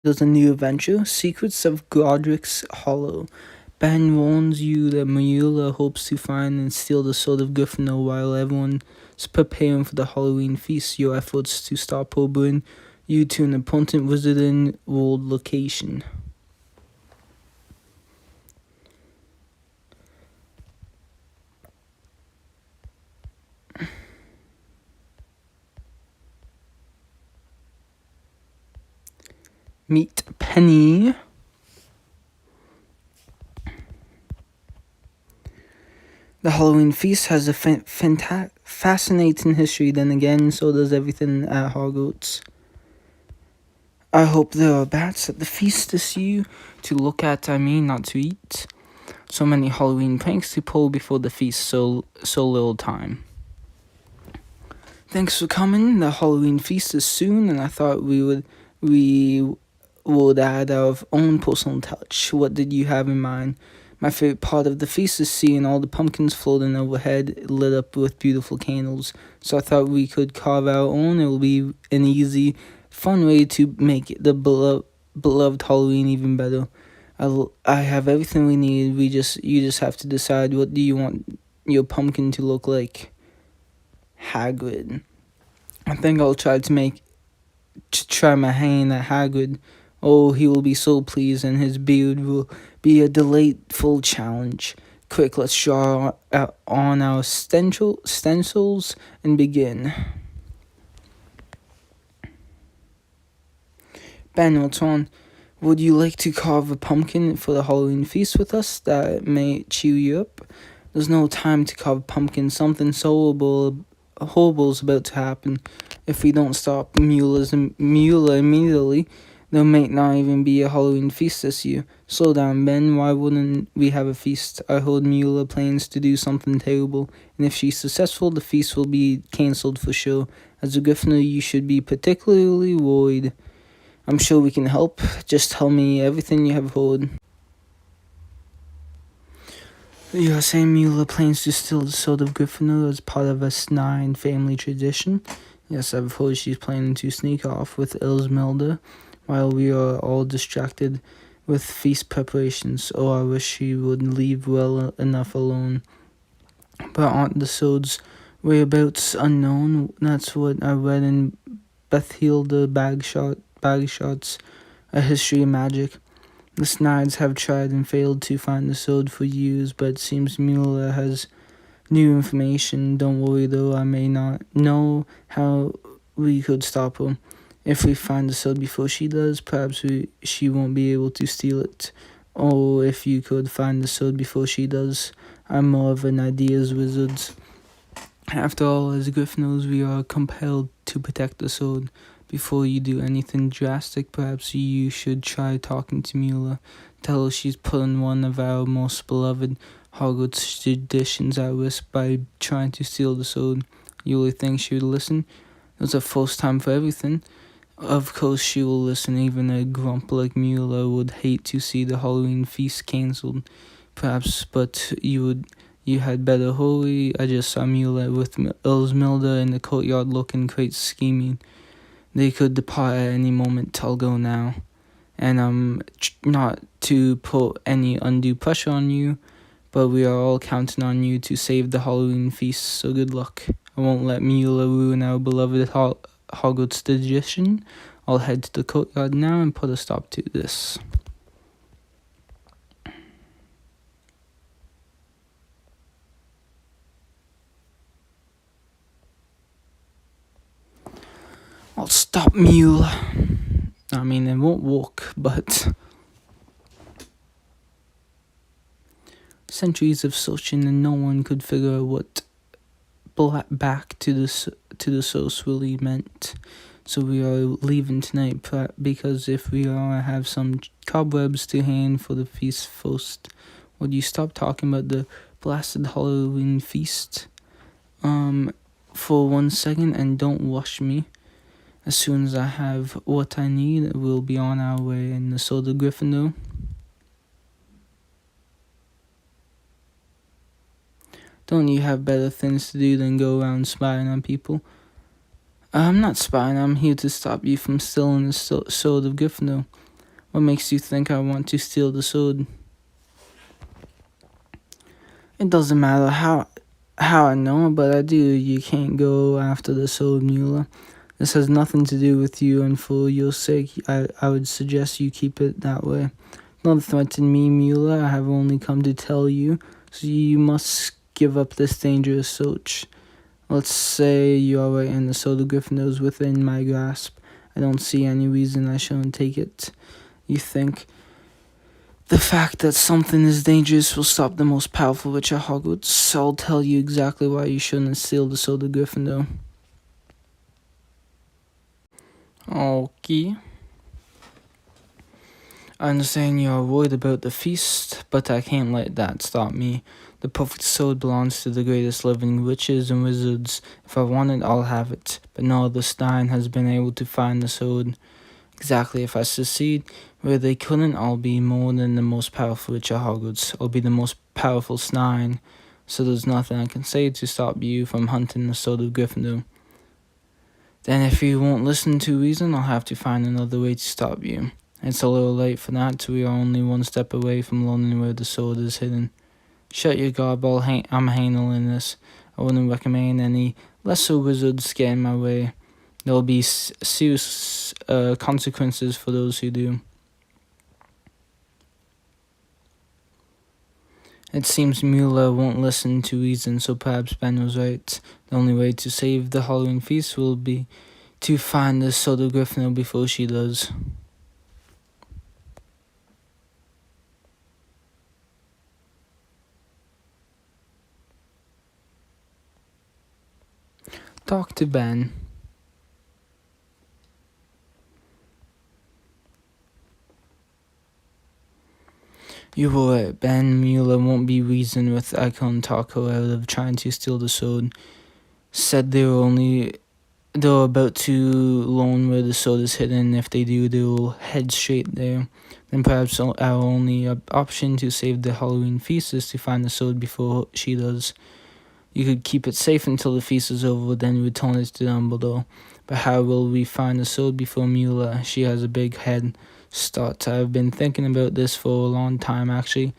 There's a new adventure, Secrets of Godric's Hollow. Ben warns you that Mayula hopes to find and steal the Sword of Gryffindor while everyone's preparing for the Halloween feast. Your efforts to stop her bring you to an important Wizarding World location. Meet Penny. The Halloween feast has a fascinating history. Then again, so does everything at Hogwarts. I hope there are bats at the feast this year to look at, not to eat. So many Halloween pranks to pull before the feast, so little time. Thanks for coming. The Halloween feast is soon, and I thought we would add our own personal touch. What did you have in mind? My favorite part of the feast is seeing all the pumpkins floating overhead, lit up with beautiful candles. So I thought we could carve our own. It will be an easy, fun way to make the beloved Halloween even better. I have everything we need. You just have to decide, what do you want your pumpkin to look like? Hagrid. I think I'll try my hand at Hagrid. Oh, he will be so pleased, and his beard will be a delightful challenge. Quick, let's draw on our stencils and begin. Ben, what's on? Would you like to carve a pumpkin for the Halloween feast with us? That may cheer you up. There's no time to carve a pumpkin. Something so horrible is about to happen. If we don't stop Mula immediately, there might not even be a Halloween feast this year. Slow down, Ben. Why wouldn't we have a feast? I heard Mula plans to do something terrible, and if she's successful, the feast will be cancelled for sure. As a Gryffindor, you should be particularly worried. I'm sure we can help. Just tell me everything you have heard. You are saying Mula plans to steal the Sword of Gryffindor as part of a S9 family tradition? Yes, I've heard she's planning to sneak off with Elsmelda while we are all distracted with feast preparations. Oh, I wish she would leave well enough alone. But aren't the swords whereabouts unknown? That's what I read in Bethilda Bagshot's A History of Magic. The Snides have tried and failed to find the sword for years, but it seems Mula has new information. Don't worry though, I may not know how we could stop her. If we find the sword before she does, perhaps she won't be able to steal it. Or if you could find the sword before she does. I'm more of an ideas wizard. After all, as Gryffindors, we are compelled to protect the sword. Before you do anything drastic, perhaps you should try talking to Mula. Tell her she's putting one of our most beloved Hogwarts traditions at risk by trying to steal the sword. You really think she would listen? There's a first time for everything. Of course she will listen. Even a grump like Mula would hate to see the Halloween feast cancelled. Perhaps, but you had better hurry. I just saw Mula with Elsmelda in the courtyard looking quite scheming. They could depart at any moment. I'll go now. And not to put any undue pressure on you, but we are all counting on you to save the Halloween feast, so good luck. I won't let Mula ruin our beloved Hogwarts tradition. I'll head to the courtyard now and put a stop to this. I'll stop Mula. It won't work, but centuries of searching and no one could figure out what back to the source really meant. So we are leaving tonight because if we are, I have some cobwebs to hand for the feast first. Would you stop talking about the blasted Halloween feast for 1 second and don't rush me? As soon as I have what I need, we'll be on our way in the Sword of Gryffindor. Don't you have better things to do than go around spying on people? I'm not spying. I'm here to stop you from stealing the Sword of Gryffindor. What makes you think I want to steal the sword? It doesn't matter how I know, but I do. You can't go after the sword, Mueller. This has nothing to do with you, and for your sake, I would suggest you keep it that way. Don't threaten me, Mueller. I have only come to tell you, so you must give up this dangerous search. Let's say you are right and the sword of Gryffindor is within my grasp. I don't see any reason I shouldn't take it. You think the fact that something is dangerous will stop the most powerful witch at Hogwarts? I'll tell you exactly why you shouldn't steal the sword of Gryffindor. Okay. I understand you are worried about the feast, but I can't let that stop me. The perfect sword belongs to the greatest living witches and wizards. If I want it, I'll have it. But no other Stein has been able to find the sword. Exactly, if I succeed where they couldn't, I'll be more than the most powerful witch at Hogwarts. I'll be the most powerful Stein. So there's nothing I can say to stop you from hunting the sword of Gryffindor. Then if you won't listen to reason, I'll have to find another way to stop you. It's a little late for that, we are only one step away from learning where the sword is hidden. Shut your gob, I'm handling this. I wouldn't recommend any lesser wizards get in my way. There will be serious consequences for those who do. It seems Mueller won't listen to reason, so perhaps Ben was right. The only way to save the Halloween feast will be to find the sword of Gryffindor before she does. Talk to Ben. You were right. Ben Mueller won't be reasoned with. I can't talk her out of trying to steal the sword. Said they were about to learn where the sword is hidden. If they do, they will head straight there. Then perhaps our only option to save the Halloween feast is to find the sword before she does. You could keep it safe until the feast is over, then return it to Dumbledore. But how will we find the sword before Mueller? She has a big head start. I've been thinking about this for a long time, actually,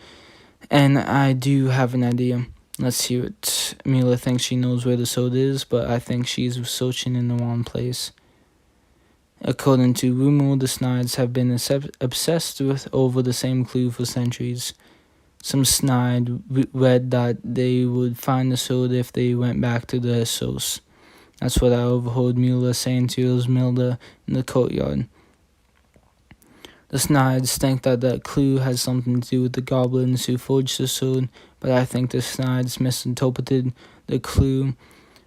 and I do have an idea. Let's hear it. Mueller thinks she knows where the sword is, but I think she's searching in the wrong place. According to rumor, the Snides have been obsessed with over the same clue for centuries. Some Snide read that they would find the sword if they went back to the source. That's what I overheard Mueller saying to Esmeralda in the courtyard. The Snides think that that clue has something to do with the goblins who forged the sword, but I think the Snides misinterpreted the clue.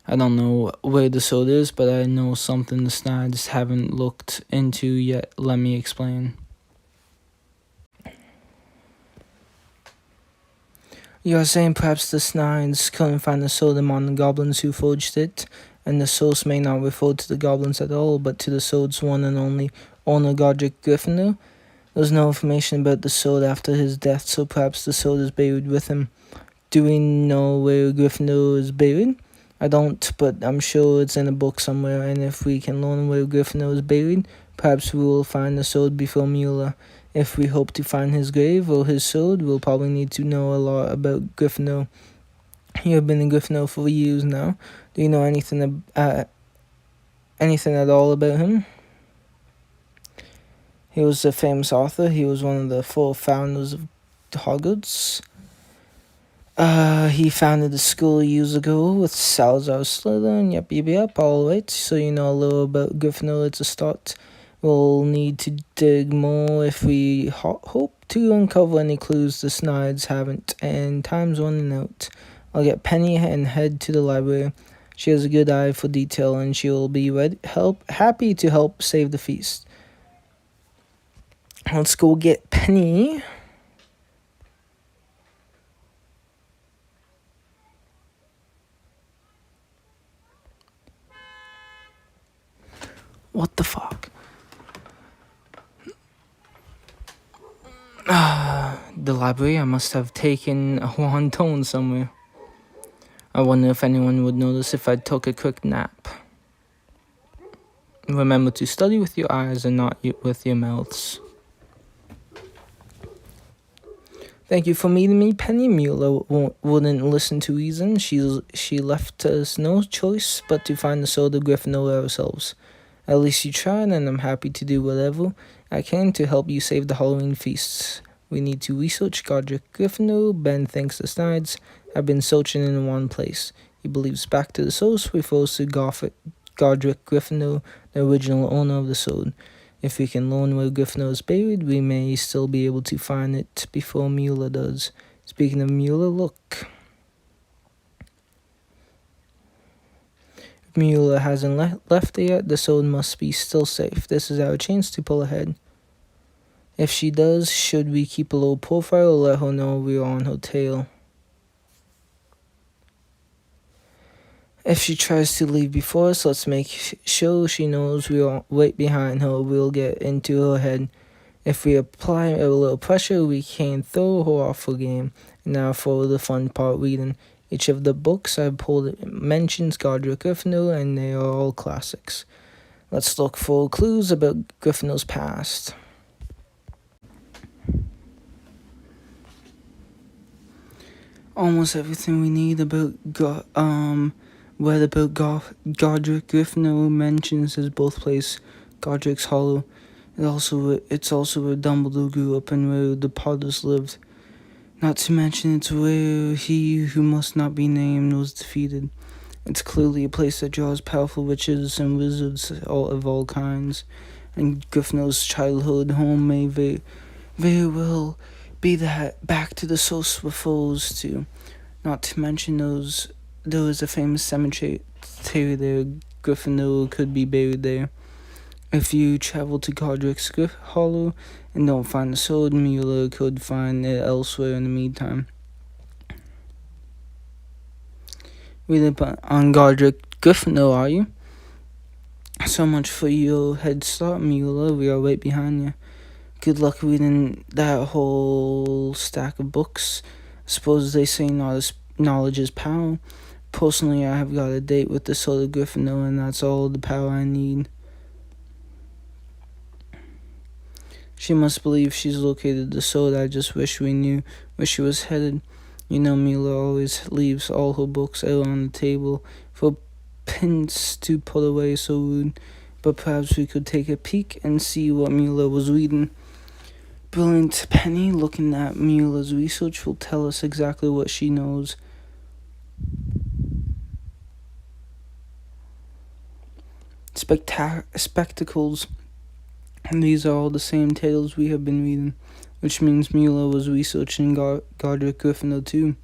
I don't know where the sword is, but I know something the Snides haven't looked into yet. Let me explain. You are saying perhaps the Snides couldn't find the sword among the goblins who forged it, and the source may not refer to the goblins at all, but to the sword's one and only owner, Godric Gryffindor. There's no information about the sword after his death, so perhaps the sword is buried with him. Do we know where Gryffindor is buried? I don't, but I'm sure it's in a book somewhere, and if we can learn where Gryffindor is buried, perhaps we will find the sword before Mueller. If we hope to find his grave or his sword, we'll probably need to know a lot about Gryffindor. You have been in Gryffindor for years now. Do you know anything at all about him? He was a famous author. He was one of the 4 founders of Hogwarts. He founded the school years ago with Salazar Slytherin. Yep, all right. So you know a little about Gryffindor. It's a start. We'll need to dig more if we hope to uncover any clues the Snides haven't, and time's running out. I'll get Penny and head to the library. She has a good eye for detail, and she'll be happy to help save the feast. Let's go get Penny. What the fuck? The library. I must have taken a wrong tone somewhere. I wonder if anyone would notice if I took a quick nap. Remember to study with your eyes and not with your mouths. Thank you for meeting me, Penny. Mula wouldn't listen to reason. She left us no choice but to find the soul of Gryffindor ourselves. At least you tried, and I'm happy to do whatever I can to help you save the Halloween feasts. We need to research Godric Gryffindor. Ben thinks the Snides have been searching in one place. He believes back to the source refers to Godric Gryffindor, the original owner of the sword. If we can learn where Gryffindor is buried, we may still be able to find it before Mueller does. Speaking of Mueller, look. If Mueller hasn't left there yet, the sword must be still safe. This is our chance to pull ahead. If she does, should we keep a low profile or let her know we're on her tail? If she tries to leave before us, let's make sure she knows we're right behind her. We'll get into her head. If we apply a little pressure, we can throw her off her game. Now for the fun part, reading. Each of the books I've pulled mentions Godric Gryffindor, and they are all classics. Let's look for clues about Gryffindor's past. Almost everything we need about Godric Gryffindor mentions his birthplace, Godric's Hollow. It's also where Dumbledore grew up and where the Potters lived. Not to mention it's where he who must not be named was defeated. It's clearly a place that draws powerful witches and wizards of all kinds, and Gryffindor's childhood home may very well be that back to the source refers to. Not to mention there is a famous cemetery there. Gryffindor could be buried there. If you travel to Godric's Hollow and don't find the sword, Mueller could find it elsewhere in the meantime. Read up on Godric Gryffindor, are you? So much for your head start, Mueller. We are right behind you. Good luck reading that whole stack of books. I suppose they say knowledge is power. Personally, I have got a date with the sword of Gryffindor, and that's all the power I need. She must believe she's located the sword. I just wish we knew where she was headed. You know, Mueller always leaves all her books out on the table for pins to put away, so rude. But perhaps we could take a peek and see what Mueller was reading. Brilliant, Penny. Looking at Mueller's research will tell us exactly what she knows. Spectacles. And these are all the same tales we have been reading, which means Mueller was researching Godric Gryffindor too.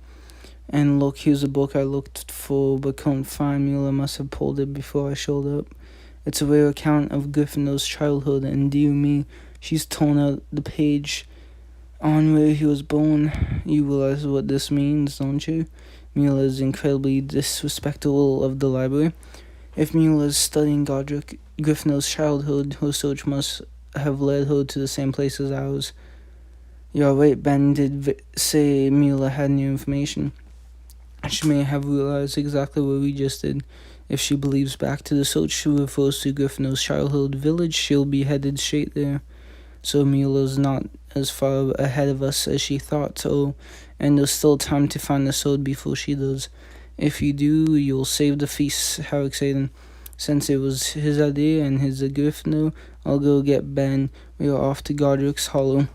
And look, here's a book I looked for but couldn't find. Mueller must have pulled it before I showed up. It's a rare account of Gryffindor's childhood, and dear me, she's torn out the page on where he was born. You realize what this means, don't you? Mueller is incredibly disrespectful of the library. If Mueller is studying Godric Gryffindor's childhood, her search must have led her to the same place as ours. You're right, Ben did say Mueller had new information. She may have realized exactly what we just did. If she believes back to the search refers to Gryffindor's childhood village, she'll be headed straight there. So Mueller's not as far ahead of us as she thought, and there's still time to find the sword before she does. If you do, you'll save the feast. How exciting. Since it was his idea and he's a Gryffindor, I'll go get Ben. We are off to Godric's Hollow.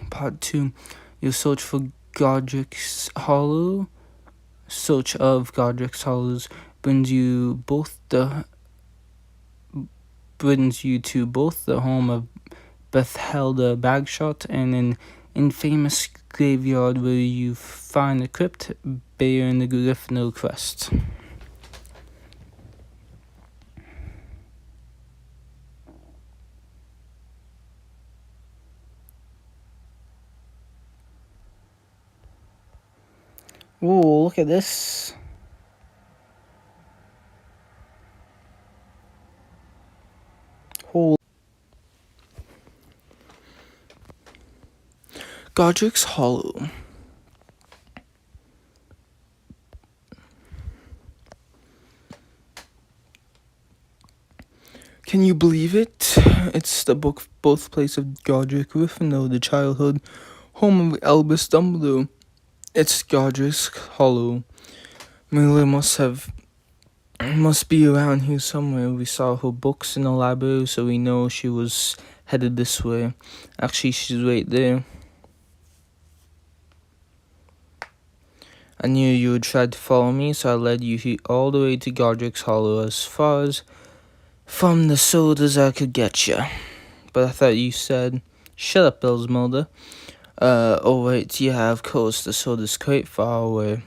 Part 2. Your search for Godric's Hollow. Search of Godric's Hollows brings you to both the home of Bethelda Bagshot and an infamous graveyard where you find a crypt bearing the Gryffindor crest. Whoa, look at this. Godric's Hollow. Can you believe it? It's the book birthplace of Godric Gryffindor, the childhood home of Albus Dumbledore. It's Godric's Hollow. Mila must be around here somewhere. We saw her books in the library, so we know she was headed this way. Actually, she's right there. I knew you would try to follow me, so I led you all the way to Godric's Hollow, as far as from the sodas I could get you. But I thought you said, "Shut up, Elsmelda." Oh wait, yeah, of course, the soda's quite far away.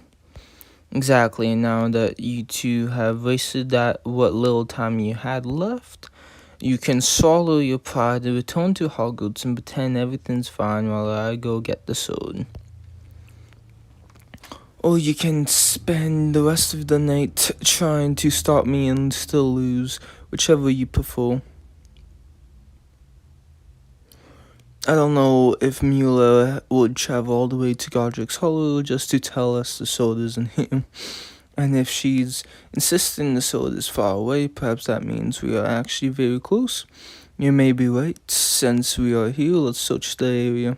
Exactly, now that you two have wasted what little time you had left, you can swallow your pride and return to Hogwarts and pretend everything's fine while I go get the sword. Or you can spend the rest of the night trying to stop me and still lose, whichever you prefer. I don't know if Mueller would travel all the way to Godric's Hollow just to tell us the sword isn't here. And if she's insisting the sword is far away, perhaps that means we are actually very close. You may be right. Since we are here, let's search the area.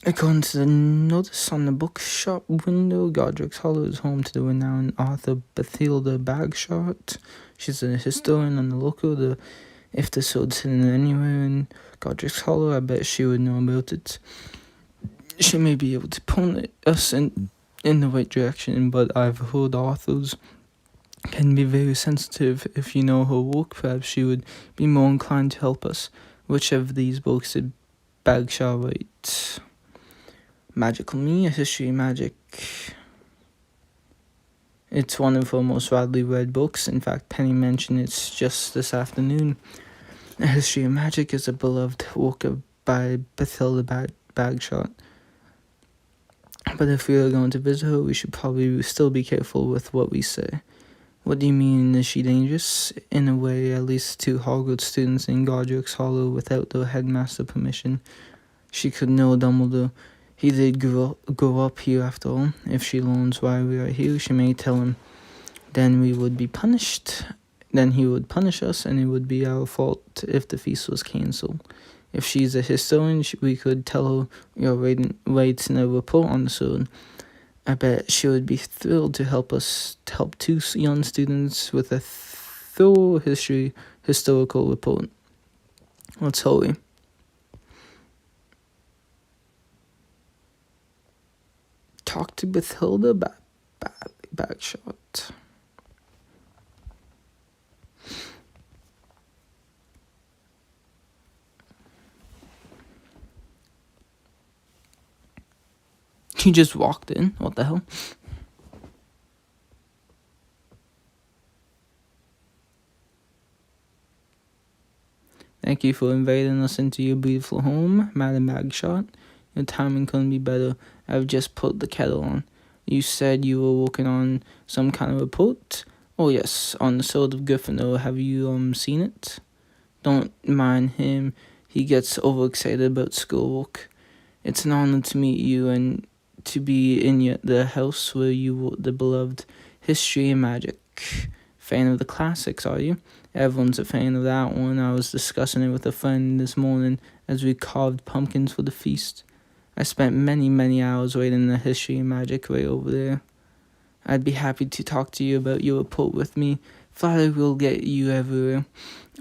According to the notice on the bookshop window, Godric's Hollow is home to the renowned author Bathilda Bagshot. She's a historian on the local. If the sword's hidden anywhere in Godric's Hollow, I bet she would know about it. She may be able to point us in the right direction, but I've heard authors can be very sensitive. If you know her work, perhaps she would be more inclined to help us. Which of these books did Bagshot write? Magical Me, A History of Magic. It's one of her most widely read books. In fact, Penny mentioned it just this afternoon. A History of Magic is a beloved work by Bathilda Bagshot. But if we are going to visit her, we should probably still be careful with what we say. What do you mean, is she dangerous? In a way, at least to Hogwarts students in Godric's Hollow without the headmaster permission. She could know Dumbledore. He did grow up here after all. If she learns why we are here, she may tell him. Then we would be punished. Then he would punish us, and it would be our fault if the feast was cancelled. If she's a historian, we could tell her we are writing a report on the sword. I bet she would be thrilled to help two young students with a thorough historical report. Let's hurry. Talk to Bathilda Bagshot. He just walked in. What the hell? Thank you for inviting us into your beautiful home, Madam Bagshot. Your timing couldn't be better. I've just put the kettle on. You said you were working on some kind of report? Oh yes, on the Sword of Gryffindor. Have you seen it? Don't mind him. He gets overexcited about schoolwork. It's an honor to meet you and to be in the house where you wrote the beloved History and Magic. Fan of the classics, are you? Everyone's a fan of that one. I was discussing it with a friend this morning as we carved pumpkins for the feast. I spent many hours reading the History and Magic right over there. I'd be happy to talk to you about your report with me. Flattery will get you everywhere.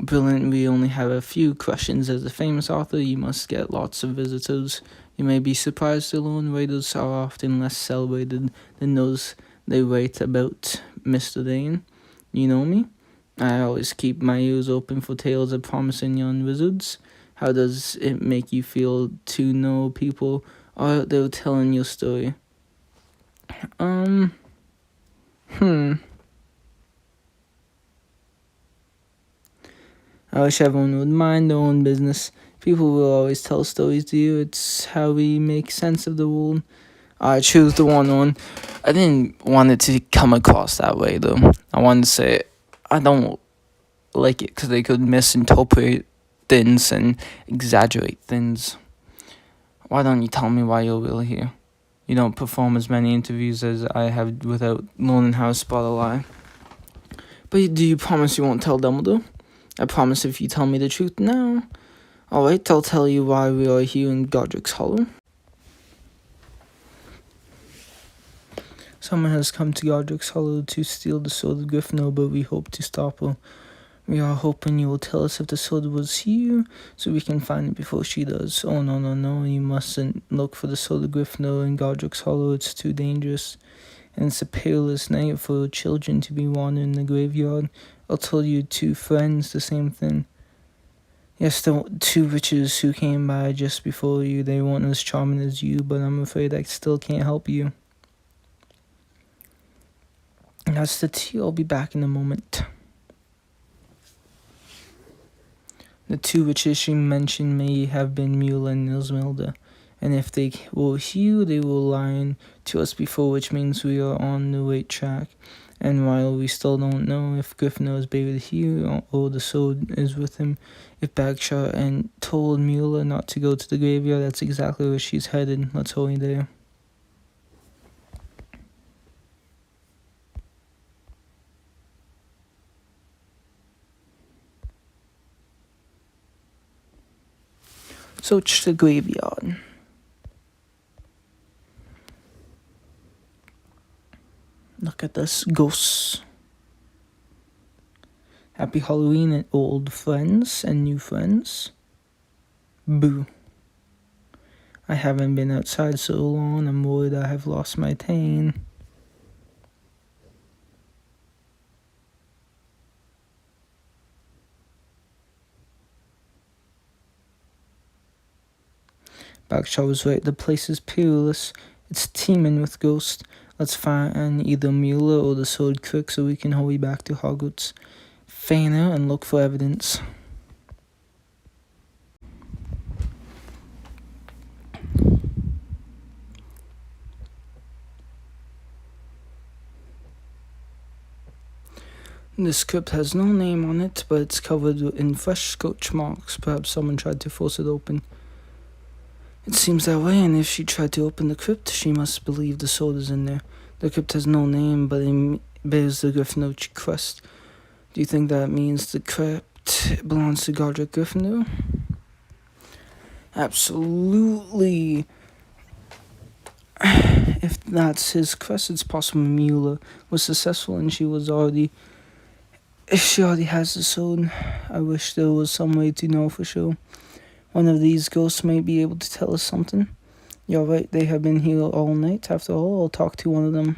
Brilliant, we only have a few questions. As a famous author, you must get lots of visitors. You may be surprised to learn writers are often less celebrated than those they write about. Mr. Dane, you know me? I always keep my ears open for tales of promising young wizards. How does it make you feel to know people are out there telling your story? I wish everyone would mind their own business. People will always tell stories to you. It's how we make sense of the world. I choose the one. I didn't want it to come across that way, though. I wanted to say, I don't like it because they could misinterpret things and exaggerate things. Why don't you tell me why you're really here? You don't perform as many interviews as I have without learning how to spot a lie. But do you promise you won't tell Dumbledore? I promise if you tell me the truth now. Alright, I'll tell you why we are here in Godric's Hollow. Someone has come to Godric's Hollow to steal the sword of Gryffindor, but we hope to stop her. We are hoping you will tell us if the sword was here, so we can find it before she does. Oh, no, you mustn't look for the sword of Gryffindor in Godric's Hollow, it's too dangerous. And it's a peerless night for children to be wandering in the graveyard. I'll tell your two friends the same thing. Yes, the two witches who came by just before you, they weren't as charming as you, but I'm afraid I still can't help you. That's the tea. I'll be back in a moment. The two witches she mentioned may have been Mula and Ilsmilda, and if they were here, they were lying to us before, which means we are on the right track. And while we still don't know if Gryffindor is buried here or the sword is with him, if Bagshot and told Mula not to go to the graveyard, that's exactly where she's headed. Let's hurry there. Search the graveyard. Look at this, ghosts. Happy Halloween, old friends and new friends. Boo. I haven't been outside so long, I'm worried I have lost my tane. Bagshaw was right, the place is peerless. It's teeming with ghosts. Let's find either Mula or the sword quick so we can hurry back to Hogwarts. Fan out and look for evidence. This crypt has no name on it, but it's covered in fresh scorch marks. Perhaps someone tried to force it open. It seems that way, and if she tried to open the crypt, she must believe the sword is in there. The crypt has no name, but it bears the Gryffindor crest. Do you think that means the crypt belongs to Godric Gryffindor? Absolutely. If that's his crest, it's possible Mula was successful and if she already has the sword. I wish there was some way to know for sure. One of these ghosts may be able to tell us something. You're right, they have been here all night. After all, I'll talk to one of them.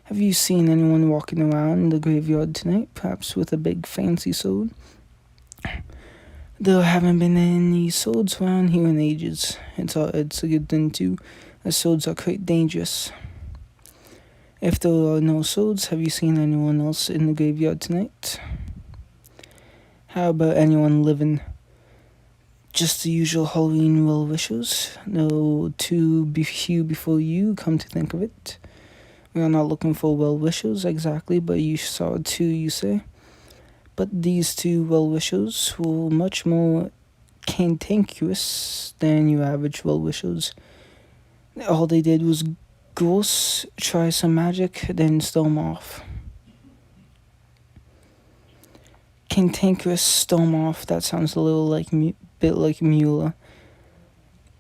Have you seen anyone walking around the graveyard tonight, perhaps with a big fancy sword? There haven't been any swords around here in ages. It's a good thing too, as swords are quite dangerous. If there are no swords, have you seen anyone else in the graveyard tonight? How about anyone living? Just the usual Halloween well-wishers. No two here before you, come to think of it. We are not looking for well-wishers exactly, but you saw two, you say? But these two well-wishers were much more cantankerous than your average well-wishers. All they did was ghosts, try some magic, then storm off. Cantankerous, storm off, that sounds a little bit like Mula.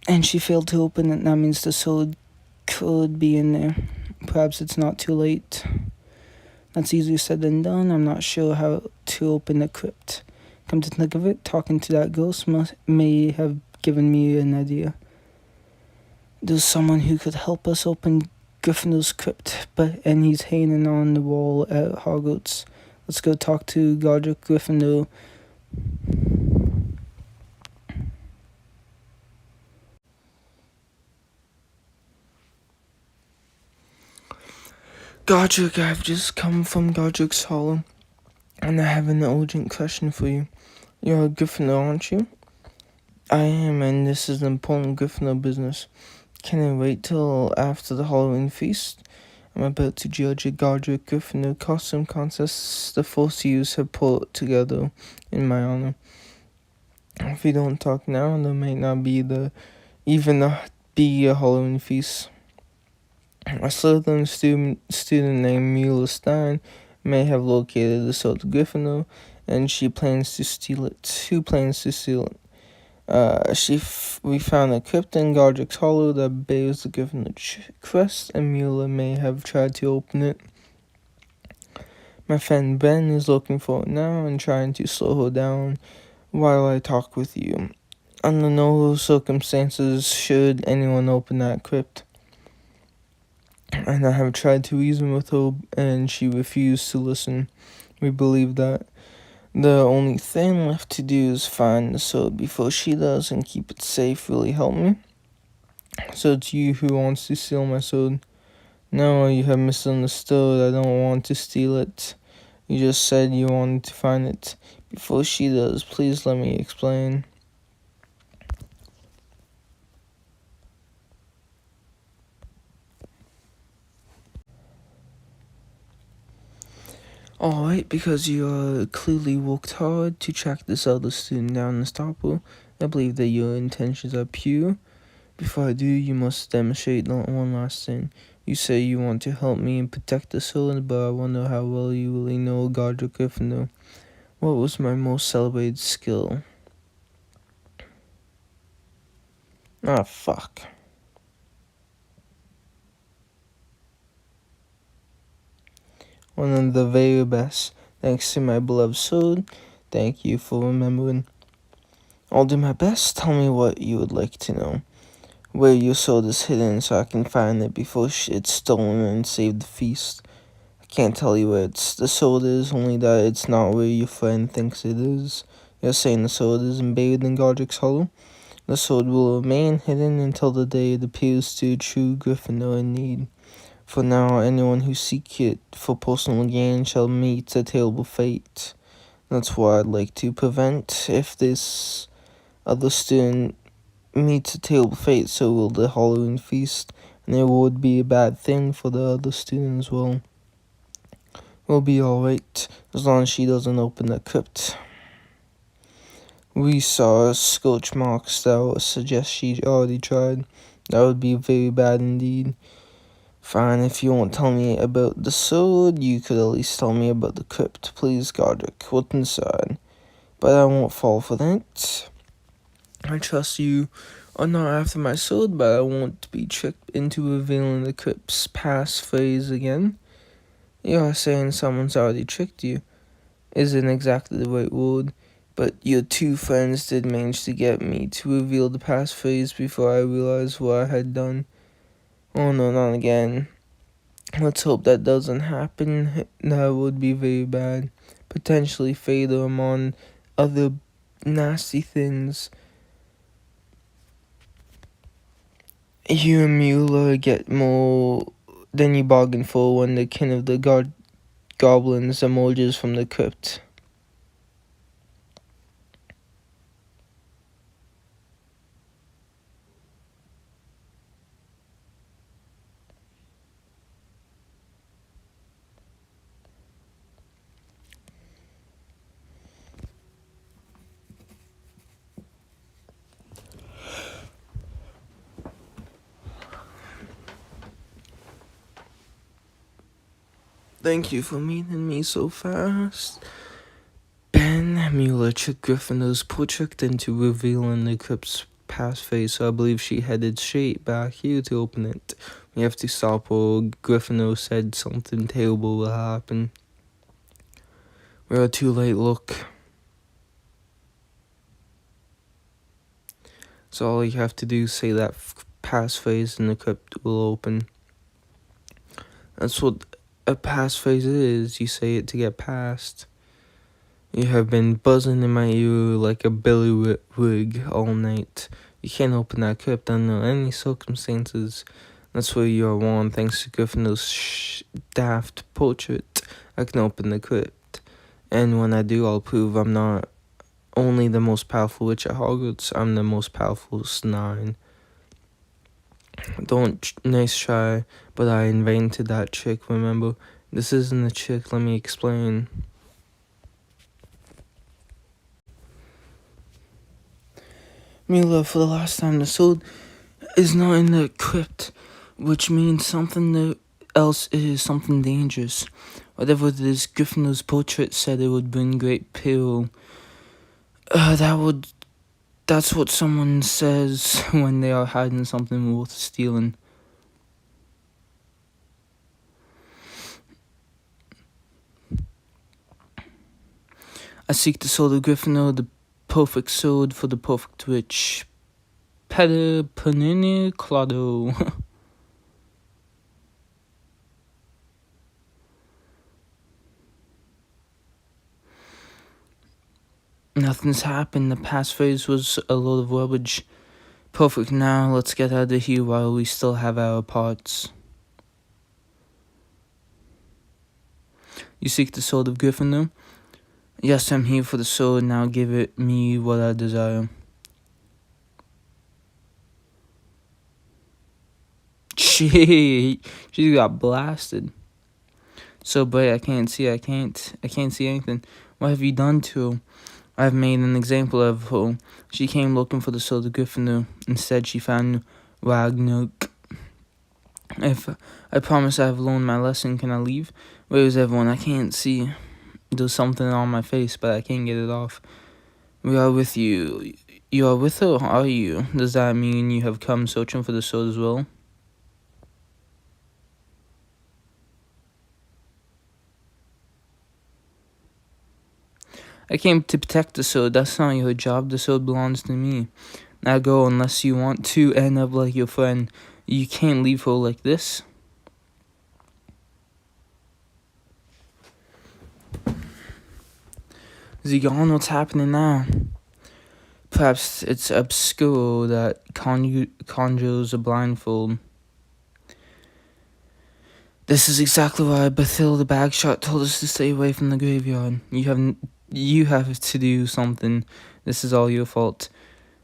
And she failed to open it, that means the sword could be in there. Perhaps it's not too late. That's easier said than done. I'm not sure how to open the crypt. Come to think of it, talking to that ghost may have given me an idea. There's someone who could help us open Gryffindor's crypt, and he's hanging on the wall at Hogwarts. Let's go talk to Godric Gryffindor. Godric, I've just come from Godric's Hollow, and I have an urgent question for you. You're a Gryffindor, aren't you? I am, and this is an important Gryffindor business. Can I wait till after the Halloween feast? I'm about to judge a Godric Gryffindor costume contest the 4 C's have put together in my honor. If we don't talk now, there might not be be a Halloween feast. A Slytherin student named Mula Stein may have located the sword of Gryffindor, and she plans to steal it. Who plans to steal it? We found a crypt in Godric's Hollow that bears the Gryffindor crest, and Mula may have tried to open it. My friend Ben is looking for it now and trying to slow her down while I talk with you. Under no circumstances should anyone open that crypt. And I have tried to reason with her, and she refused to listen. We believe that the only thing left to do is find the sword before she does and keep it safe. Will you help me? So it's you who wants to steal my sword. No, you have misunderstood. I don't want to steal it. You just said you wanted to find it before she does. Please let me explain. Alright, because you clearly worked hard to track this other student down and stop her. I believe that your intentions are pure. Before I do, you must demonstrate one last thing. You say you want to help me and protect the sword, but I wonder how well you really know Godric Gryffindor. What was my most celebrated skill? Ah, fuck. One of the very best. Thanks to my beloved sword. Thank you for remembering. I'll do my best. Tell me what you would like to know. Where your sword is hidden so I can find it before it's stolen and save the feast. I can't tell you where the sword is, only that it's not where your friend thinks it is. You're saying the sword is embedded in Godric's Hollow? The sword will remain hidden until the day it appears to a true Gryffindor in need. For now, anyone who seeks it for personal gain shall meet a terrible fate. That's what I'd like to prevent. If this other student meets a terrible fate, so will the Halloween feast, and it would be a bad thing for the other student as well. We'll be alright, as long as she doesn't open the crypt. We saw scorch marks that would suggest she already tried. That would be very bad indeed. Fine, if you won't tell me about the sword, you could at least tell me about the crypt. Please, Godric, what's inside? But I won't fall for that. I trust you are not after my sword, but I won't be tricked into revealing the crypt's passphrase again. You are saying someone's already tricked you. Isn't exactly the right word, but your two friends did manage to get me to reveal the passphrase before I realized what I had done. Oh no, not again. Let's hope that doesn't happen. That would be very bad. Potentially fatal among other nasty things. You and Mueller get more than you bargained for when the king of the goblins emerges from the crypt. Thank you for meeting me so fast. Ben Mueller tricked Gryffindor's portrait into revealing the crypt's passphrase, so I believe she headed straight back here to open it. We have to stop her. Gryffindor said something terrible will happen. We're too late, look. So all you have to do is say that passphrase and the crypt will open. That's what a passphrase is. You say it to get past. You have been buzzing in my ear like a billy wig all night. You can't open that crypt under any circumstances. That's where you are wrong. Thanks to Gryffindor's daft portrait, I can open the crypt. And when I do, I'll prove I'm not only the most powerful witch at Hogwarts, I'm the most powerful Snine. Nice try, but I invented that trick, remember? This isn't a trick, let me explain. Mila, for the last time, the sword is not in the crypt, which means something else is something dangerous. Whatever it is, Gryffindor's portrait said it would bring great peril. That's what someone says when they are hiding something worth stealing. I seek the sword of Gryffindor, the perfect sword for the perfect witch. Peder Panini Clado. Nothing's happened. The passphrase was a load of rubbish. Perfect. Now let's get out of here while we still have our parts. You seek the sword of Gryffindor? Yes, I'm here for the sword. Now give it me what I desire. She got blasted. So bright, I can't see anything. What have you done to her? I've made an example of her. She came looking for the sword of Gryffindor. Instead, she found Ragnarok. If I promise I've learned my lesson, can I leave? Where is everyone? I can't see. There's something on my face, but I can't get it off. We are with you. You are with her, are you? Does that mean you have come searching for the sword as well? I came to protect the sword. That's not your job. The sword belongs to me. Now go, unless you want to end up like your friend. You can't leave her like this. Is he gone? What's happening now? Perhaps it's obscure that conjures a blindfold. This is exactly why Bathilda Bagshot told us to stay away from the graveyard. You have to do something. This is all your fault.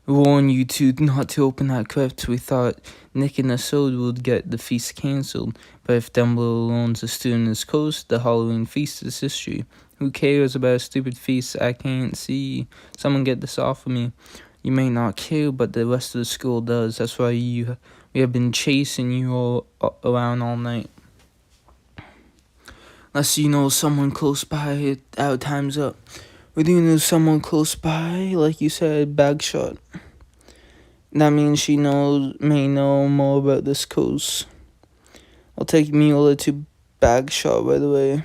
Warn you not to open that crypt. We thought Nick and the sword would get the feast cancelled, but if Dumbledore learns a student is cursed, the Halloween feast is history. Who cares about a stupid feast I can't see? Someone get this off of me. You may not care, but the rest of the school does. That's why we have been chasing you all around all night. Unless you know someone close by, our time's up. We do know someone close by, like you said, Bagshot. That means she may know more about this coast. I'll take Mula to Bagshot right away.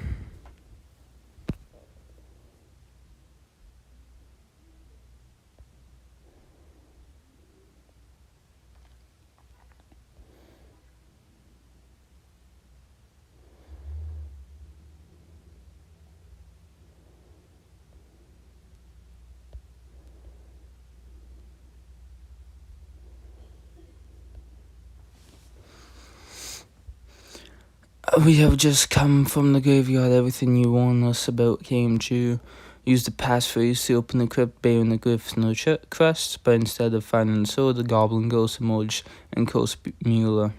We have just come from the graveyard. Everything you warned us about came true. Use the passphrase to open the crypt bearing the Gryffindor crest, but instead of finding the sword, the goblin ghost emerged and cursed Mueller.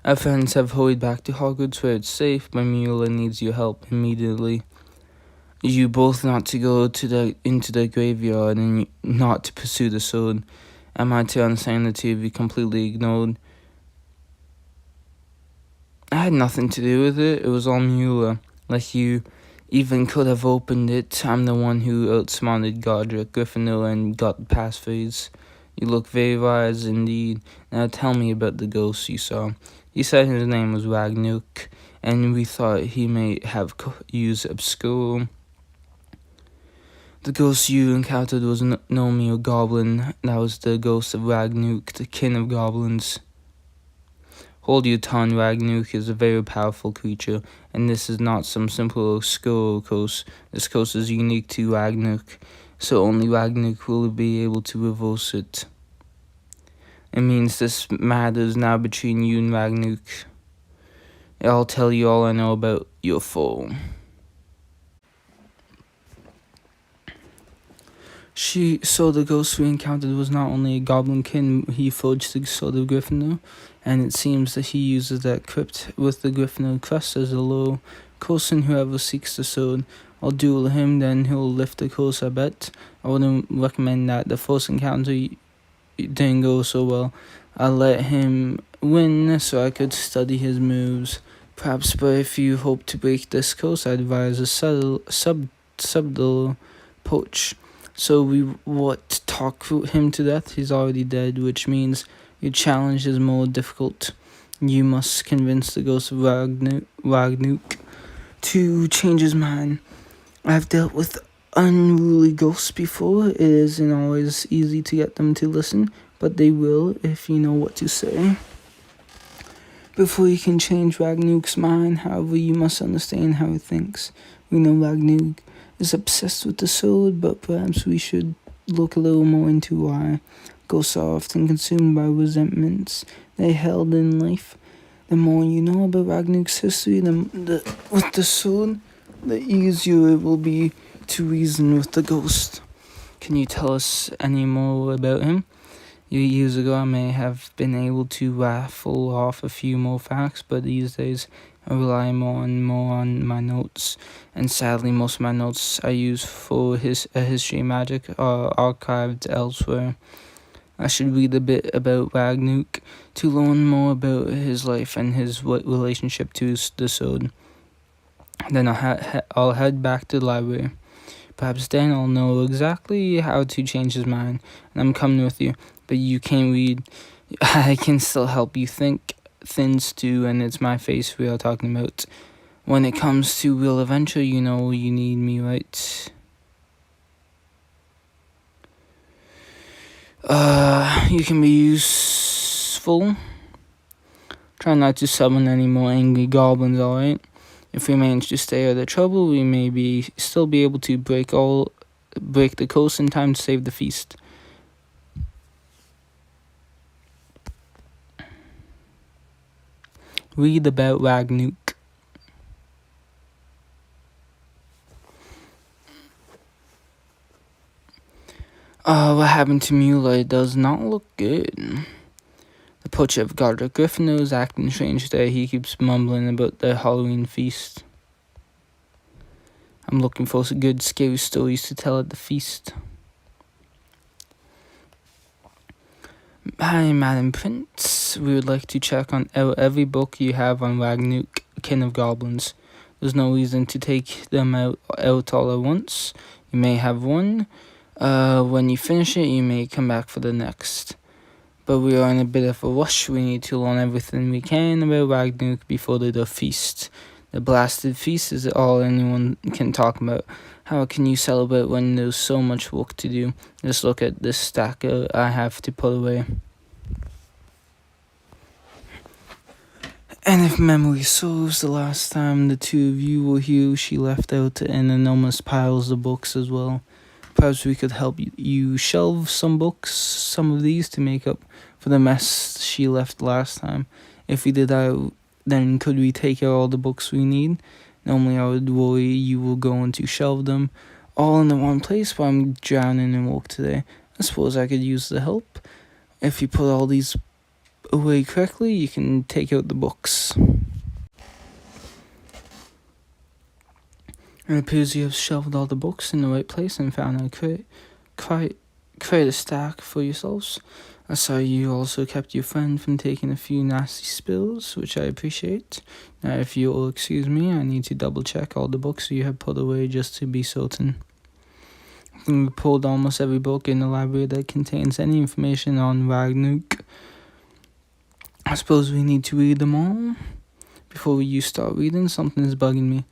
Our friends have hurried back to Hogwarts where it's safe, but Mueller needs your help immediately. You both not to go into the graveyard and not to pursue the sword. Am I to understand the two of you completely ignored? I had nothing to do with it. It was all Mueller. Like you even could have opened it. I'm the one who outsmarted Godric, Gryffindor, and got the passphrase. You look very wise indeed. Now tell me about the ghost you saw. He said his name was Ragnarok, and we thought he may have used obscure. The ghost you encountered was no mere goblin. That was the ghost of Ragnarok, the king of goblins. Hold your tongue. Ragnarok is a very powerful creature, and this is not some simple obscure curse. This curse is unique to Ragnarok, so only Ragnarok will be able to reverse it. It means this matter is now between you and Ragnarok. I'll tell you all I know about your foe. So the ghost we encountered was not only a goblin king, he forged the sword of Gryffindor, and it seems that he uses that crypt with the Gryffindor crest as a lure, cursing whoever seeks the sword. I'll duel him, then he'll lift the curse, I bet. I wouldn't recommend that. The first encounter didn't go so well. I let him win so I could study his moves. Perhaps, but if you hope to break this curse, I advise a subtle approach. So we talk him to death. He's already dead, which means your challenge is more difficult. You must convince the ghost of Ragnuk to change his mind. I've dealt with unruly ghosts before. It isn't always easy to get them to listen, but they will if you know what to say. Before you can change Ragnuk's mind, however, you must understand how he thinks. We know Ragnuk is obsessed with the sword, but perhaps we should look a little more into why. Ghosts are often consumed by resentments they held in life. The more you know about Ragnuk's history with the sword, the easier it will be to reason with the ghost. Can you tell us any more about him? Years ago, I may have been able to raffle off a few more facts, but these days I rely more on my notes. And sadly, most of my notes I use for history magic are archived elsewhere. I should read a bit about Ragnuk to learn more about his life and his relationship to the sword. Then I'll head back to the library. Perhaps then I'll know exactly how to change his mind, and I'm coming with you. But you can't read. I can still help you think things too, and it's my face we are talking about. When it comes to real adventure, you know you need me, right? You can be useful. Try not to summon any more angry goblins, alright? If we manage to stay out of trouble, we may still be able to break the coast in time to save the feast. Read about Ragnuk. What happened to Mula? It does not look good. The poacher of Godric is acting strange today. He keeps mumbling about the Halloween feast. I'm looking for some good scary stories to tell at the feast. Hi, Madam Prince. We would like to check on every book you have on Ragnuk, King of Goblins. There's no reason to take them out all at once. You may have one. When you finish it, you may come back for the next. But we are in a bit of a rush. We need to learn everything we can about Ragnuk before the feast. The blasted feast is all anyone can talk about. How can you celebrate when there's so much work to do? Just look at this stack I have to put away. And if memory serves, the last time the two of you were here, she left out an enormous piles of books as well. Perhaps we could help you shelve some of these to make up for the mess she left last time. If we did that, then could we take out all the books we need? Normally I would worry you were going to shelve them all in the one place, but I'm drowning in work today. I suppose I could use the help. If you put all these away correctly, you can take out the books. It appears you have shelved all the books in the right place and found a create a stack for yourselves. I saw you also kept your friend from taking a few nasty spills, which I appreciate. Now, if you'll excuse me, I need to double check all the books you have put away just to be certain. We pulled almost every book in the library that contains any information on Ragnuk. I suppose we need to read them all. Before you start reading, something is bugging me.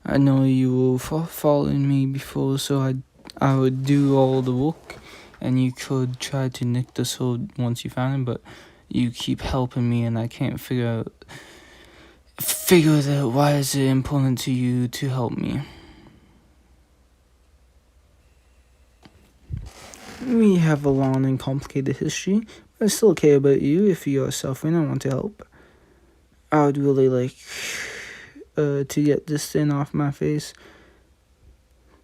I know you were following me before, so I would do all the work, and you could try to nick the sword once you found it, but you keep helping me, and I can't figure it out. Why is it important to you to help me? We have a long and complicated history, but I still care about you. If you are suffering, I want to help. I would really like to get this thing off my face.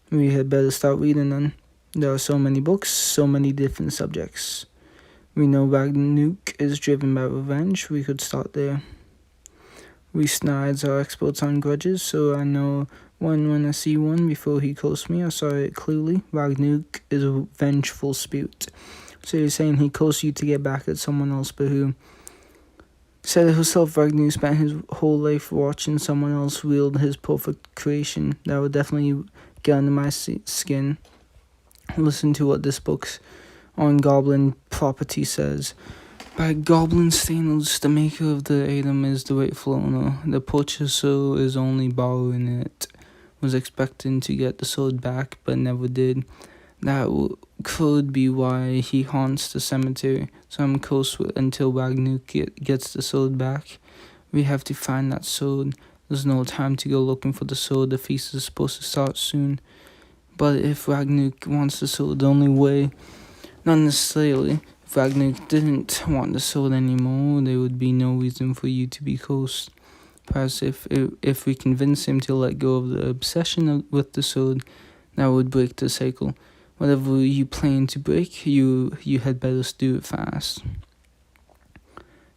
We had better start reading then. There are so many books, so many different subjects. We know Ragnuk is driven by revenge. We could start there. We Snides are experts on grudges, so I know When I see one before he coasts me, I saw it clearly. Ragnuk is a vengeful spirit. So you're saying he coasts you to get back at someone else, but who? Said it herself, Ragnuk spent his whole life watching someone else wield his perfect creation. That would definitely get under my skin. Listen to what this book on goblin property says. By goblin standards, the maker of the item is the rightful owner. The purchaser is only borrowing it. Was expecting to get the sword back, but never did. That could be why he haunts the cemetery. So I'm close until Ragnuk gets the sword back. We have to find that sword. There's no time to go looking for the sword. The feast is supposed to start soon. But if Ragnuk wants the sword, the only way, not necessarily, if Ragnuk didn't want the sword anymore, there would be no reason for you to be close. Perhaps if we convince him to let go of the obsession with the sword, that would break the cycle. Whatever you plan to break, you had better do it fast.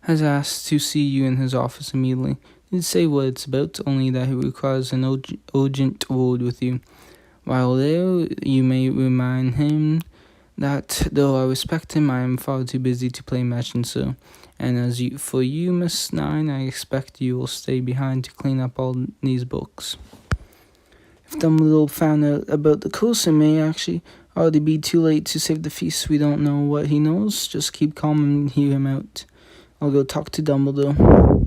Has asked to see you in his office immediately. Didn't say what it's about, only that he requires an urgent word with you. While there, you may remind him that though I respect him, I am far too busy to play match and so. And for you, Miss Nine, I expect you will stay behind to clean up all these books. If Dumbledore found out about the curse, it may actually already be too late to save the feast. We don't know what he knows. Just keep calm and hear him out. I'll go talk to Dumbledore.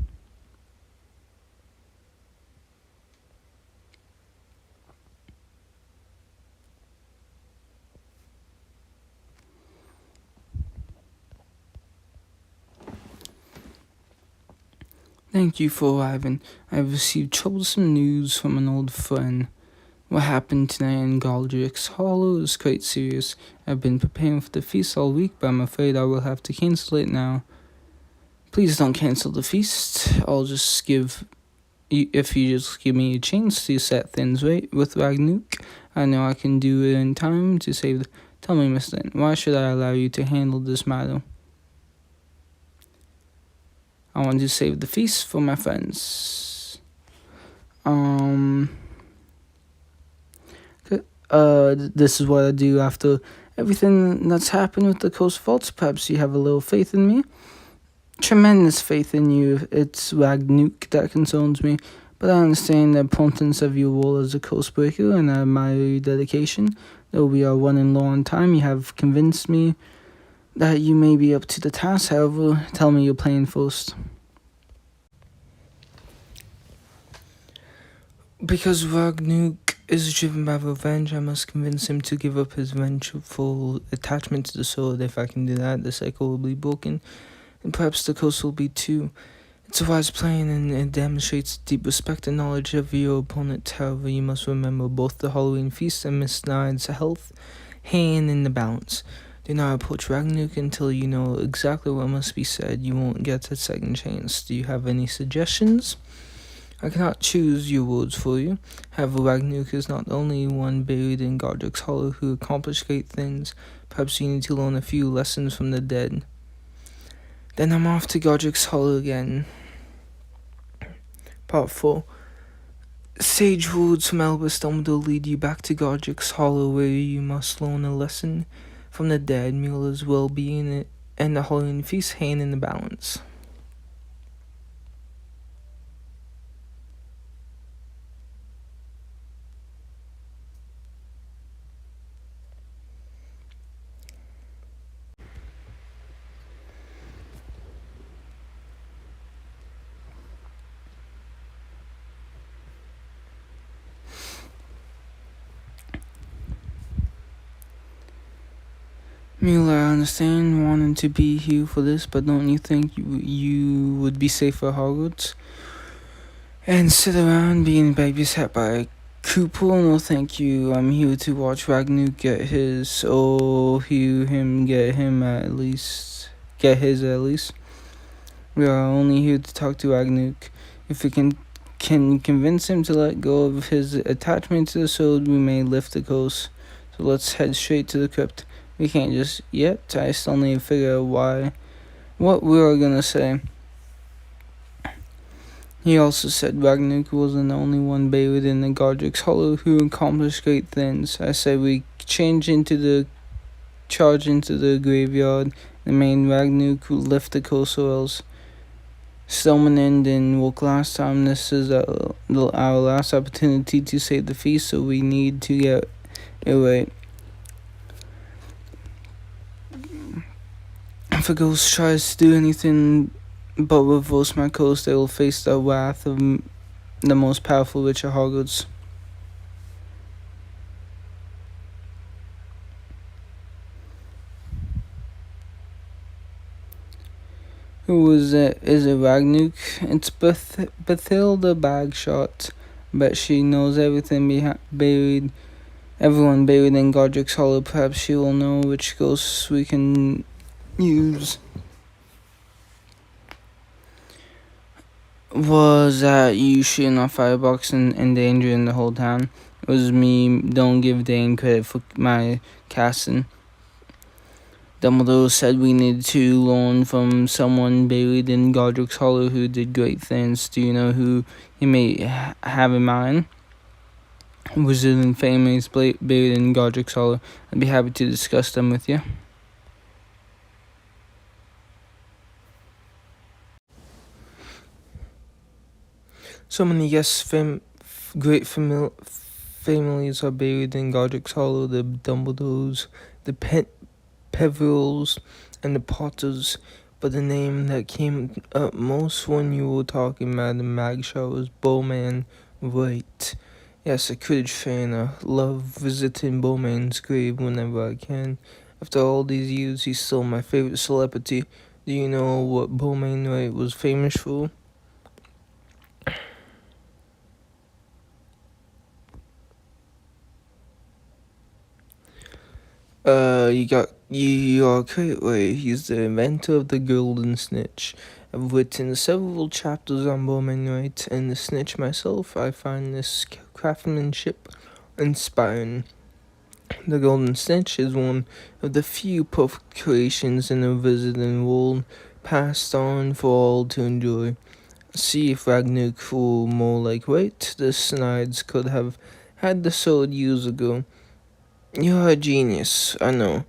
Thank you for arriving. I have received troublesome news from an old friend. What happened tonight in Godric's Hollow is quite serious. I've been preparing for the feast all week, but I'm afraid I will have to cancel it now. Please don't cancel the feast. If you just give me a chance to set things right with Ragnuk, I know I can do it in time to save Tell me, Miss Lynn, why should I allow you to handle this matter? I want to save the feast for my friends. This is what I do after everything that's happened with the Coast Vaults. Perhaps you have a little faith in me. Tremendous faith in you. It's Ragnuk that concerns me, but I understand the importance of your role as a Coast Breaker, and I admire your dedication. Though we are running low on time, you have convinced me that you may be up to the task. However, tell me your plan first. Because Ragnuk is driven by revenge, I must convince him to give up his vengeful attachment to the sword. If I can do that, the cycle will be broken, and perhaps the coast will be too. It's a wise plan, and it demonstrates deep respect and knowledge of your opponent. However, you must remember both the Halloween feast and Miss Nine's health hang in the balance. Do not approach Ragnuk until you know exactly what must be said. You won't get a second chance. Do you have any suggestions? I cannot choose your words for you. However, Ragnuk is not the only one buried in Godric's Hollow who accomplished great things. Perhaps you need to learn a few lessons from the dead. Then I'm off to Godric's Hollow again. Part 4. Sage words from Albus Dumbledore lead you back to Godric's Hollow, where you must learn a lesson from the dead. Mueller's well-being and the Halloween feast hang in the balance. Mueller, I understand wanting to be here for this, but don't you think you would be safer at Hogwarts? And sit around being babysat by a Cooper? No thank you. I'm here to watch Ragnuk get his, or hear him get his at least. We are only here to talk to Ragnuk. If we can convince him to let go of his attachment to the sword, we may lift the curse. So let's head straight to the crypt. We can't just yet. I still need to figure out what we are gonna say. He also said Ragnarok wasn't the only one buried in the Godric's Hollow who accomplished great things. I said we charge into the graveyard, the main Ragnarok who left the coastal elves. Stillman didn't walk last time. This is our last opportunity to save the feast, so we need to get it right. If a ghost tries to do anything but reverse my course, they will face the wrath of the most powerful Richard Hogwarts. Who is it? Is it Ragnarok? It's Bathilda Bagshot. Bet she knows everything buried. Everyone buried in Godric's Hollow. Perhaps she will know which ghosts we can use. Was that you shooting off firebox and endangering the whole town? It was me. Don't give Dane credit for my casting. Dumbledore said we needed to learn from someone buried in Godric's Hollow who did great things. Do you know who you may have in mind? Wizard and families buried in Godric's Hollow. I'd be happy to discuss them with you. So many great families are buried in Godric's Hollow. The Dumbledores, the Peverils, and the Potters. But the name that came up most when you were talking, Madam Magshaw, was Bowman Wright. Yes, a Quidditch fan. I love visiting Bowman's grave whenever I can. After all these years, he's still my favorite celebrity. Do you know what Bowman Wright was famous for? You are correct, right? He's the inventor of the Golden Snitch. I've written several chapters on Bowman Wright and the Snitch myself. I find this craftsmanship inspiring. The Golden Snitch is one of the few perfect creations in the Wizarding world, passed on for all to enjoy. See if Ragnarok were more like Wright, the Snides could have had the sword years ago. You're a genius, I know.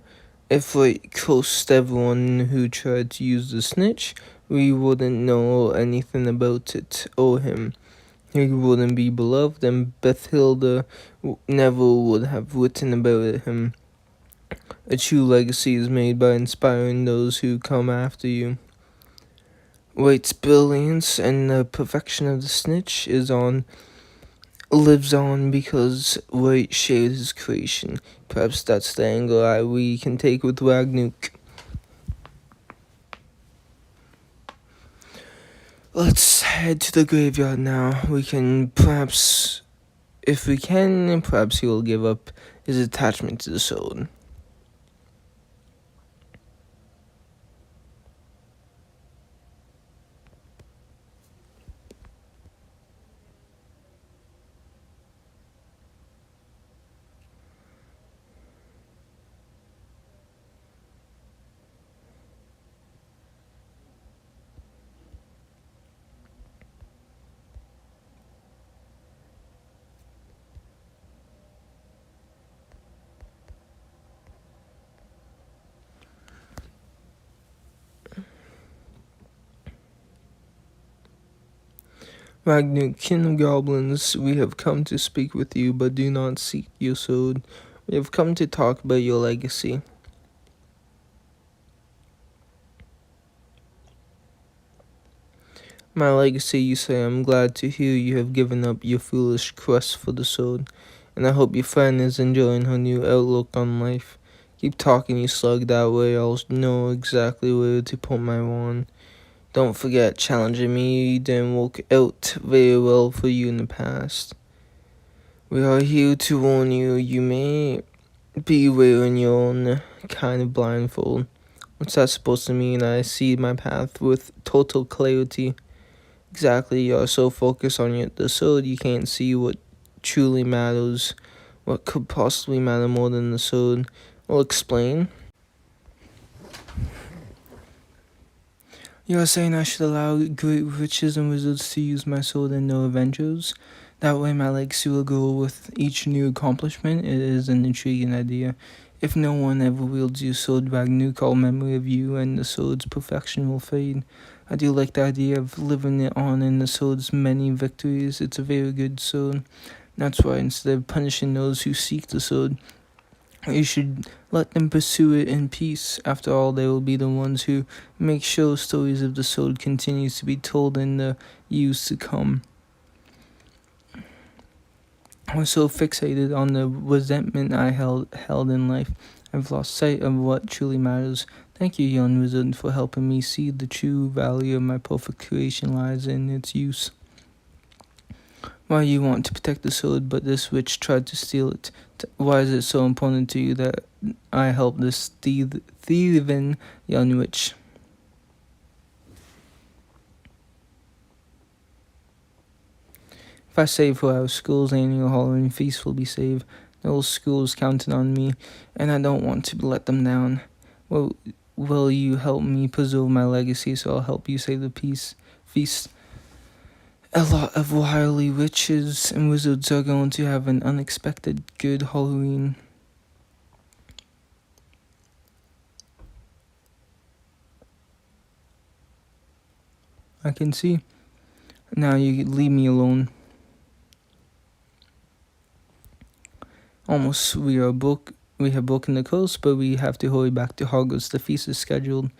If Wright cursed everyone who tried to use the snitch, we wouldn't know anything about it or him. He wouldn't be beloved, and Bathilda never would have written about him. A true legacy is made by inspiring those who come after you. Wright's brilliance and the perfection of the snitch lives on because Wright shared his creation. Perhaps that's the angle we can take with Ragnarok. Let's head to the graveyard now. If we can, perhaps he will give up his attachment to the sword. Ragnarok, king of goblins, we have come to speak with you, but do not seek your sword. We have come to talk about your legacy. My legacy, you say. I'm glad to hear you have given up your foolish quest for the sword, and I hope your friend is enjoying her new outlook on life. Keep talking, you slug, that way I'll know exactly where to put my wand. Don't forget, challenging me didn't work out very well for you in the past. We are here to warn you. You may be wearing your own kind of blindfold. What's that supposed to mean? I see my path with total clarity. Exactly, you're so focused on the sword you can't see what truly matters. What could possibly matter more than the sword? I'll explain. You're saying I should allow great witches and wizards to use my sword and no adventures? That way my legacy will grow with each new accomplishment. It is an intriguing idea. If no one ever wields your sword, Ragnarok, all memory of you and the sword's perfection will fade. I do like the idea of living it on in the sword's many victories. It's a very good sword. That's why instead of punishing those who seek the sword, you should let them pursue it in peace. After all, they will be the ones who make sure stories of the sword continues to be told in the years to come. I was so fixated on the resentment I held in life, I've lost sight of what truly matters. Thank you, young wizard, for helping me see the true value of my perfect creation lies in its use. Why you want to protect the sword, but this witch tried to steal it? Why is it so important to you that I help this thieving young witch? If I save her, our school's annual Halloween feast will be saved. The whole school's counting on me, and I don't want to let them down. Will you help me preserve my legacy so I'll help you save the feast? A lot of wily witches and wizards are going to have an unexpected good Halloween. I can see. Now you leave me alone. Almost we have broken the coast, but we have to hurry back to Hogwarts. The feast is scheduled.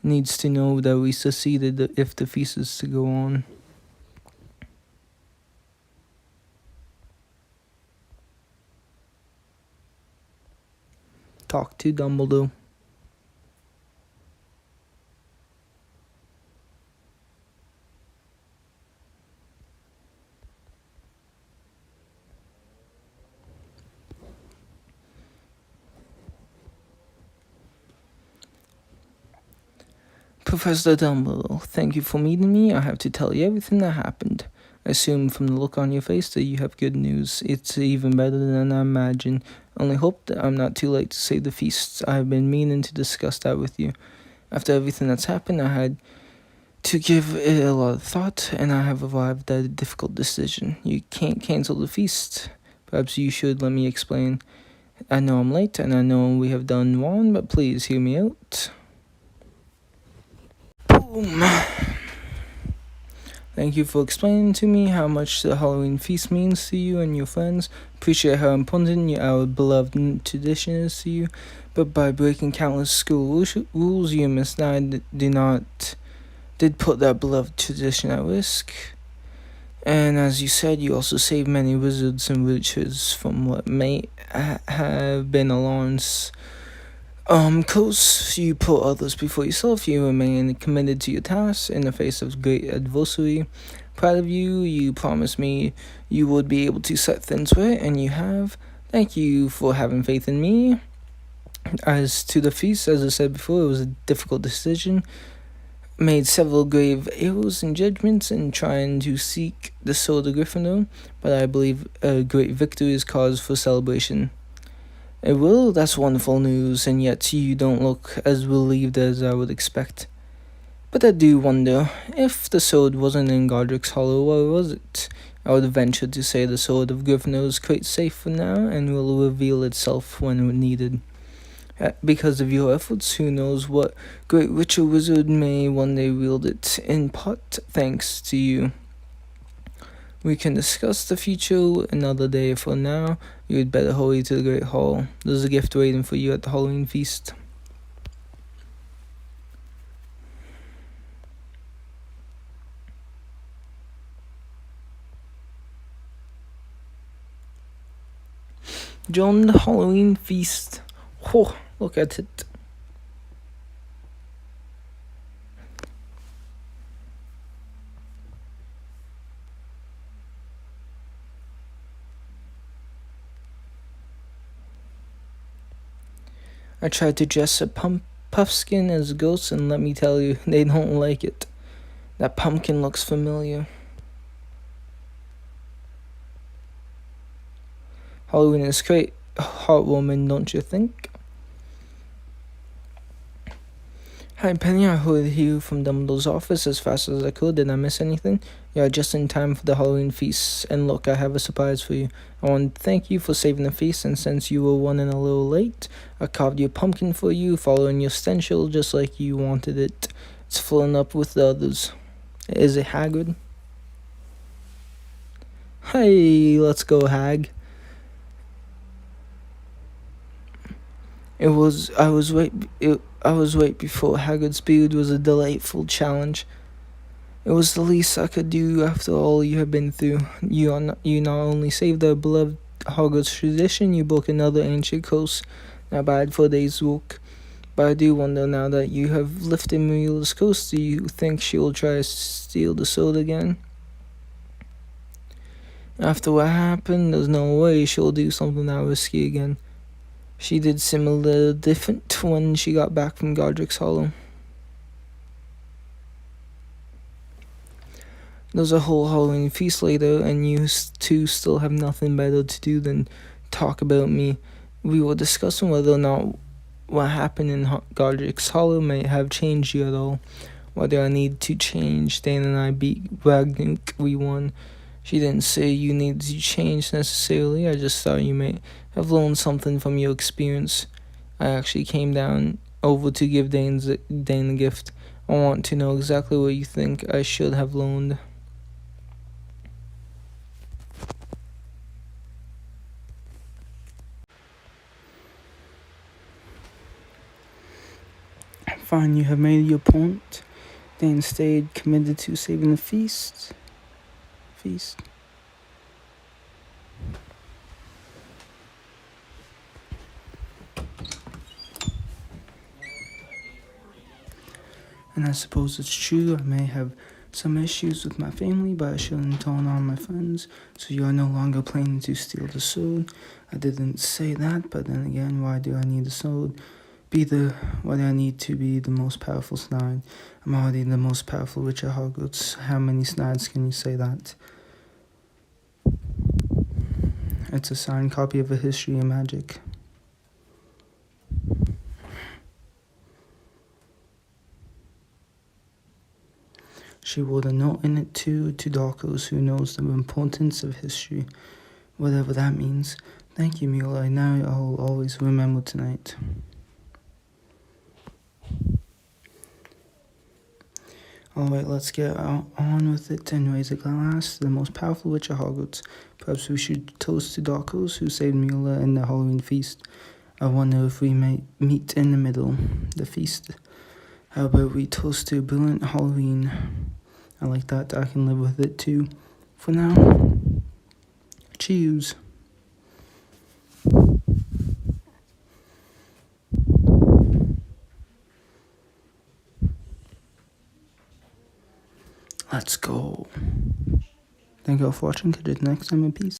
Needs to know that we succeeded if the feast is to go on. Talk to Dumbledore. Professor Dumbledore, thank you for meeting me. I have to tell you everything that happened. I assume from the look on your face that you have good news. It's even better than I imagined. Only hope that I'm not too late to save the feast. I have been meaning to discuss that with you. After everything that's happened, I had to give it a lot of thought, and I have arrived at a difficult decision. You can't cancel the feast. Perhaps you should let me explain. I know I'm late, and I know we have done wrong, but please hear me out. Boom. Thank you for explaining to me how much the Halloween feast means to you and your friends. Appreciate how important our beloved tradition is to you. But by breaking countless school rules, you Miss Nine did put that beloved tradition at risk. And as you said, you also saved many wizards and witches from what may have been alarms. Cause you put others before yourself, you remain committed to your task in the face of great adversity. Proud of you, you promised me you would be able to set things right, and you have. Thank you for having faith in me. As to the feast, as I said before, it was a difficult decision. Made several grave errors and judgments in trying to seek the sword of Gryffindor, but I believe a great victory is cause for celebration. It will, that's wonderful news, and yet you don't look as relieved as I would expect. But I do wonder, if the sword wasn't in Godric's Hollow, where was it? I would venture to say the sword of Gryffindor is quite safe for now, and will reveal itself when needed. Because of your efforts, who knows what great witch or wizard may one day wield it, in part thanks to you. We can discuss the future another day. For now, you had better hurry to the Great Hall. There's a gift waiting for you at the Halloween feast. Join the Halloween feast. Oh, look at it. I tried to dress a puffskin as a ghost, and let me tell you, they don't like it. That pumpkin looks familiar. Halloween is great, heartwarming, don't you think? Hi Penny, I heard you from Dumbledore's office as fast as I could. Did I miss anything? Yeah, just in time for the Halloween feast. And look, I have a surprise for you. I want to thank you for saving the feast, and since you were running a little late, I carved your pumpkin for you, following your stencil just like you wanted it. It's filling up with the others. Is it Hagrid? Hey, let's go, Hag. I was right before Hagrid's beard was a delightful challenge. It was the least I could do after all you have been through. You not only saved our beloved Hogwarts tradition, you broke another ancient curse. Not bad for a day's work. But I do wonder now that you have lifted Marilla's curse, do you think she will try to steal the sword again? After what happened, there's no way she'll do something that risky again. She did similar different when she got back from Godric's Hollow. There's a whole Halloween feast later, and you two still have nothing better to do than talk about me. We were discussing whether or not what happened in Godric's Hollow may have changed you at all. Whether I need to change. Dan and I beat Ragnarok, we won. She didn't say you needed to change necessarily. I just thought you may have learned something from your experience. I actually came down over to give Dane a gift. I want to know exactly what you think I should have learned. Fine, you have made your point. Dane stayed committed to saving the feast. And I suppose it's true, I may have some issues with my family, but I shouldn't turn on my friends. So you are no longer planning to steal the sword. I didn't say that, but then again, why do I need the sword? Why do I need to be the most powerful snide? I'm already the most powerful witch at Hogwarts. How many snides can you say that? It's a signed copy of a history of magic. She wrote a note in it too, to Darkos who knows the importance of history, whatever that means. Thank you, Mila. Now I'll always remember tonight. Alright, let's get on with it and raise a glass to the most powerful witch of Hogwarts. Perhaps we should toast to Darkos, who saved Mila in the Halloween feast. I wonder if we may meet in the middle, the feast. How about we toast to a brilliant Halloween? I like that, I can live with it too. For now, cheers. Let's go. Thank you all for watching. Catch you next time in peace.